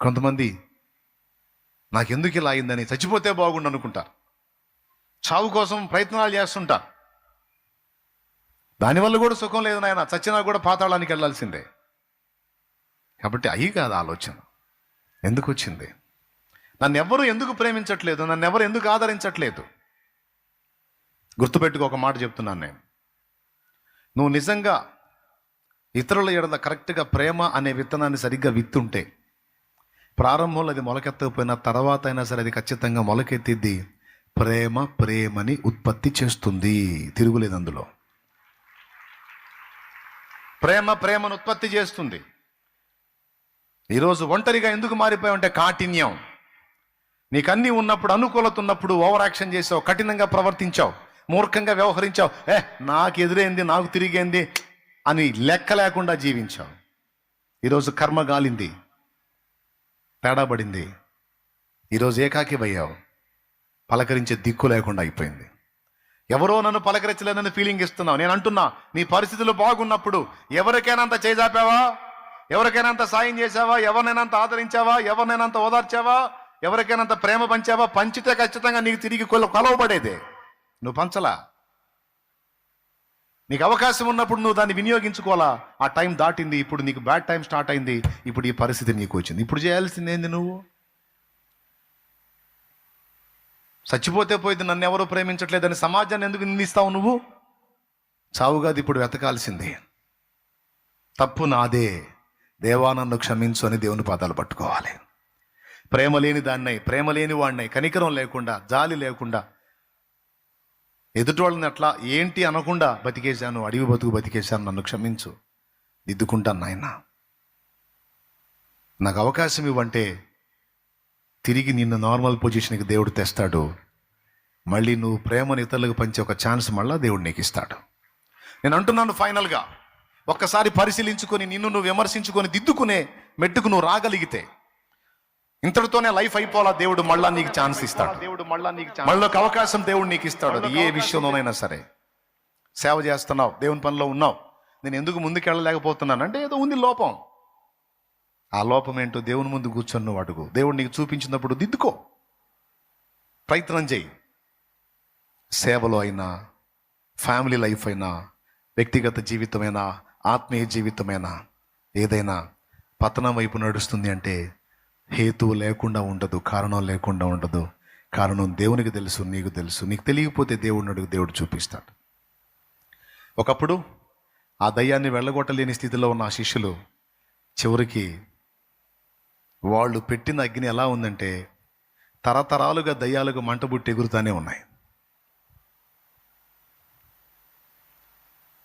కొంతమంది నాకెందుకు ఇలా అయిందని చచ్చిపోతే బాగుండు అనుకుంటారు. చావు కోసం ప్రయత్నాలు చేస్తుంటారు. దానివల్ల కూడా సుఖం లేదు నాయన, చచ్చినా కూడా పాతాళానికి వెళ్ళాల్సిందే. కాబట్టి అయి కాదు ఆలోచన. ఎందుకు వచ్చింది? నన్ను ఎవరు ఎందుకు ప్రేమించట్లేదు, నన్ను ఎవరు ఎందుకు ఆదరించట్లేదు? గుర్తుపెట్టుకో, ఒక మాట చెప్తున్నాను నేను. నువ్వు నిజంగా ఇతరుల ఎడల కరెక్ట్గా ప్రేమ అనే విత్తనాన్ని సరిగ్గా విత్తుంటే, ప్రారంభంలో అది మొలకెత్తకపోయినా తర్వాత అయినా సరే అది ఖచ్చితంగా మొలకెత్తిద్ది. ప్రేమని ఉత్పత్తి చేస్తుంది, తిరుగులేదు అందులో. ప్రేమను ఉత్పత్తి చేస్తుంది. ఈరోజు ఒంటరిగా ఎందుకు మారిపోయావంటే కాఠిన్యం. నీకు అన్నీ ఉన్నప్పుడు, అనుకూలత ఉన్నప్పుడు ఓవర్ యాక్షన్ చేసావు, కఠినంగా ప్రవర్తించావు, మూర్ఖంగా వ్యవహరించావు. నాకు ఎదురైంది, నాకు తిరిగేంది అని లెక్క లేకుండా జీవించావు. ఈరోజు కర్మ గాలింది, తేడా పడింది. ఈరోజు ఏకాకివయ్యావు, పలకరించే దిక్కు లేకుండా అయిపోయింది. ఎవరో నన్ను పలకరించలేదని ఫీలింగ్ ఇస్తున్నావు. నేను అంటున్నా, నీ పరిస్థితులు బాగున్నప్పుడు ఎవరికైనా అంత చేజాపావా? ఎవరికైనా అంత సాయం చేసావా? ఎవరినైనా అంత ఆదరించావా? ఎవరినైనా అంత ఓదార్చావా? ఎవరికైనా అంత ప్రేమ పంచావా? పంచితే ఖచ్చితంగా నీకు తిరిగి కొలవబడేదే. నువ్వు పంచలా. నీకు అవకాశం ఉన్నప్పుడు నువ్వు దాన్ని వినియోగించుకోవాలా. ఆ టైం దాటింది, ఇప్పుడు నీకు బ్యాడ్ టైం స్టార్ట్ అయింది. ఇప్పుడు ఈ పరిస్థితి నీకు వచ్చింది. ఇప్పుడు చేయాల్సింది ఏంది? నువ్వు చచ్చిపోతే పోయింది, నన్ను ఎవరో ప్రేమించట్లేదని సమాజాన్ని ఎందుకు నిందిస్తావు? నువ్వు చావుగాది ఇప్పుడు వెతకాల్సిందే. తప్పు నాదే, దేవా నన్ను క్షమించు అని దేవుని పాదాలు పట్టుకోవాలి. ప్రేమ లేని దాన్నై, ప్రేమ లేని వాడినై, కనికరం లేకుండా, జాలి లేకుండా, ఎదుటి వాళ్ళని అట్లా ఏంటి అనకుండా బతికేశాను, అడవి బతుకు బతికేశాను, నన్ను క్షమించు, దిద్దుకుంటాను నాయన, నాకు అవకాశం ఇవ్వంటే తిరిగి నిన్ను నార్మల్ పొజిషన్కి దేవుడు తెస్తాడు. మళ్ళీ నువ్వు ప్రేమను ఇతరులకు పంచే ఒక ఛాన్స్ మళ్ళీ దేవుడు నీకు ఇస్తాడు. నేను అంటున్నాను, ఫైనల్గా ఒక్కసారి పరిశీలించుకొని, నిన్ను నువ్వు విమర్శించుకొని దిద్దుకునే మెట్టుకు నువ్వు రాగలిగితే ఇంతటితోనే లైఫ్ అయిపోవాలా. దేవుడు మళ్ళా నీకు ఛాన్స్ ఇస్తాడు. మళ్ళీ ఒక అవకాశం దేవుడు నీకు ఇస్తాడు. అది ఏ విషయంలోనైనా సరే. సేవ చేస్తున్నావు, దేవుని పనిలో ఉన్నావు, నేను ఎందుకు ముందుకెళ్ళలేకపోతున్నాను అంటే ఏదో ఉంది లోపం. ఆ లోపం ఏంటో దేవుని ముందు కూర్చొని నువ్వు అడుగు. దేవుడు నీకు చూపించినప్పుడు దిద్దుకో, ప్రయత్నం చేయి. సేవలో అయినా, ఫ్యామిలీ లైఫ్ అయినా, వ్యక్తిగత జీవితమైనా, ఆత్మీయ జీవితమైనా, ఏదైనా పతనం వైపు నడుస్తుంది అంటే హేతువు లేకుండా ఉండదు, కారణం లేకుండా ఉండదు. కారణం దేవునికి తెలుసు, నీకు తెలుసు. నీకు తెలియకపోతే దేవుడిని అడుగు, దేవుడు చూపిస్తాడు. ఒకప్పుడు ఆ దయ్యాన్ని వెళ్ళగొట్టలేని స్థితిలో ఉన్న ఆ శిష్యులు చివరికి వాళ్ళు పెట్టిన అగ్ని ఎలా ఉందంటే తరతరాలుగా దయ్యాలకు మంటబుట్టి ఎగురుతానే ఉన్నాయి.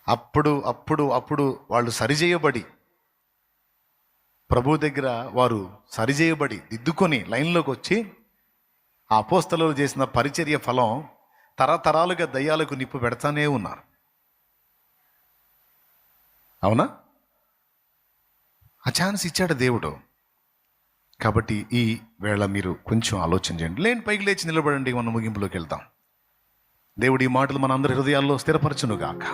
అప్పుడు వాళ్ళు సరిచేయబడి, ప్రభు దగ్గర వారు సరిచేయబడి దిద్దుకొని లైన్లోకి వచ్చి ఆ అపోస్తలులు చేసిన పరిచర్య ఫలం తరతరాలుగా దయ్యాలకు నిప్పు పెడతానే ఉన్నారు. అవునా? ఆ ఛాన్స్ ఇచ్చాడు దేవుడు. కాబట్టి ఈ వేళ మీరు కొంచెం ఆలోచన చేయండి. లేని పైకి లేచి నిలబడండి. మనం ముగింపులోకి వెళ్తాం. దేవుడి ఈ మాటలు మన అందరి హృదయాల్లో స్థిరపరచునుగాక.